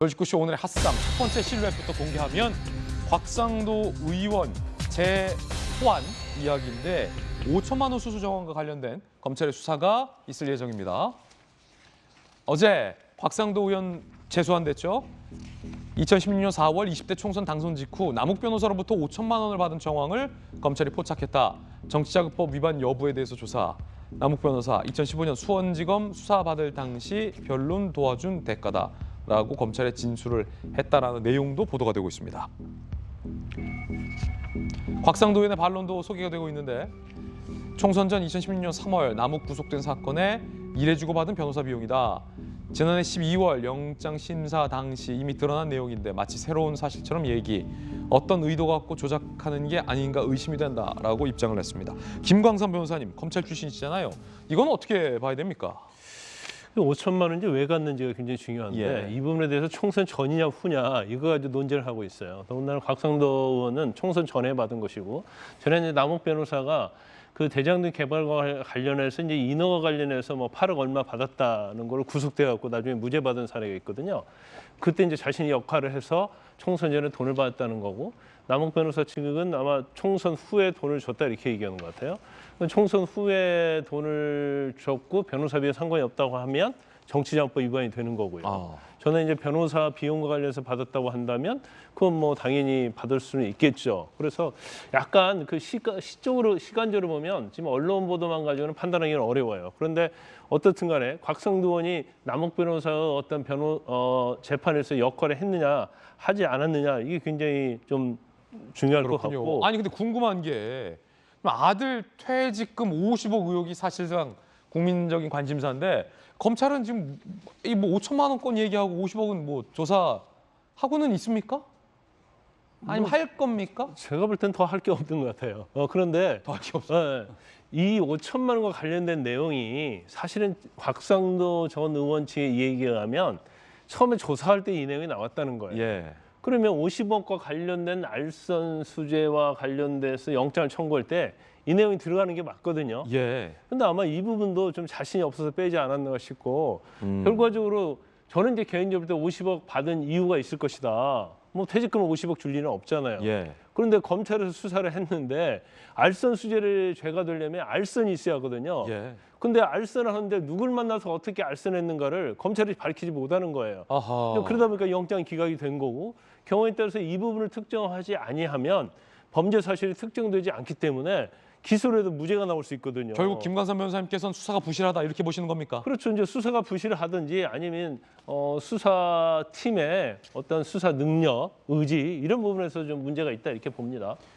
널지구쇼 오늘의 핫쌈 첫 번째 실루엣부터 공개하면 곽상도 의원 재호환 이야기인데 5천만 원 수수 정황과 관련된 검찰의 수사가 있을 예정입니다. 어제 곽상도 의원 재소환됐죠. 2016년 4월 20대 총선 당선 직후 남욱 변호사로부터 5천만 원을 받은 정황을 검찰이 포착했다. 정치자금법 위반 여부에 대해서 조사. 남욱 변호사 2015년 수원지검 수사받을 당시 변론 도와준 대가다. 라고 검찰에 진술을 했다라는 내용도 보도가 되고 있습니다. 곽상도 의원의 반론도 소개가 되고 있는데 총선 전 2016년 3월 남욱 구속된 사건에 일해주고 받은 변호사 비용이다. 지난해 12월 영장 심사 당시 이미 드러난 내용인데 마치 새로운 사실처럼 어떤 의도가 갖고 조작하는 게 아닌가 의심이 된다라고 입장을 냈습니다. 김광삼 변호사님, 검찰 출신이시잖아요. 이건 어떻게 봐야 됩니까? 5천만 원인지 왜 갔는지가 굉장히 중요한데 이 부분에 대해서 총선 전이냐 후냐 이거 가지고 논쟁을 하고 있어요. 더군다나 곽상도 의원은 총선 전에 받은 것이고 전에 이제 남욱 변호사가 그 대장동 개발과 관련해서 이제 인허가 관련해서 뭐 8억 얼마 받았다는 걸 구속돼 갖고 나중에 무죄 받은 사례가 있거든요. 그때 이제 자신이 역할을 해서 총선 전에 돈을 받았다는 거고 남욱 변호사 측은 아마 총선 후에 돈을 줬다 이렇게 얘기하는 것 같아요. 총선 후에 돈을 줬고 변호사비에 상관이 없다고 하면 정치자금법 위반이 되는 거고요. 저는 이제 변호사 비용과 관련해서 받았다고 한다면 그건 뭐 당연히 받을 수는 있겠죠. 그래서 약간 그 시간적으로 보면 지금 언론 보도만 가지고는 판단하기는 어려워요. 그런데 어떻든 간에 곽상도 의원이 남욱 변호사의 어떤 재판에서 역할을 했느냐 하지 않았느냐 이게 굉장히 좀 중요할 것 같고. 아니 근데 궁금한 게 아들 퇴직금 50억 의혹이 사실상 국민적인 관심사인데 검찰은 지금 이 뭐 5천만 원권 얘기하고 50억은 뭐 조사하고는 있습니까? 아니면 할 겁니까? 제가 볼 땐 더 할 게 없는 것 같아요. 그런데 더 할 게 없어요. 이 5천만 원과 관련된 내용이 사실은 곽상도 전 의원 측의 이야기에 의하면 처음에 조사할 때 이 내용이 나왔다는 거예요. 그러면 50억과 관련된 알선 수재와 관련돼서 영장을 청구할 때 이 내용이 들어가는 게 맞거든요. 근데 아마 이 부분도 좀 자신이 없어서 빼지 않았나 싶고 결과적으로 저는 이제 개인적으로 볼 때 50억 받은 이유가 있을 것이다. 뭐 퇴직금 50억 줄 리는 없잖아요. 그런데 검찰에서 수사를 했는데 알선 수재를 죄가 되려면 알선이 있어야 하거든요. 근데 알선을 하는데 누굴 만나서 어떻게 알선했는가를 검찰이 밝히지 못하는 거예요. 그러다 보니까 영장 기각이 된 거고 경우에 따라서 이 부분을 특정하지 아니하면 범죄 사실이 특정되지 않기 때문에 기소를 해도 무죄가 나올 수 있거든요. 결국 김광삼 변호사님께서는 수사가 부실하다 이렇게 보시는 겁니까? 그렇죠. 이제 수사가 부실을 하든지 아니면 수사팀의 어떤 수사 능력, 의지 이런 부분에서 좀 문제가 있다 이렇게 봅니다.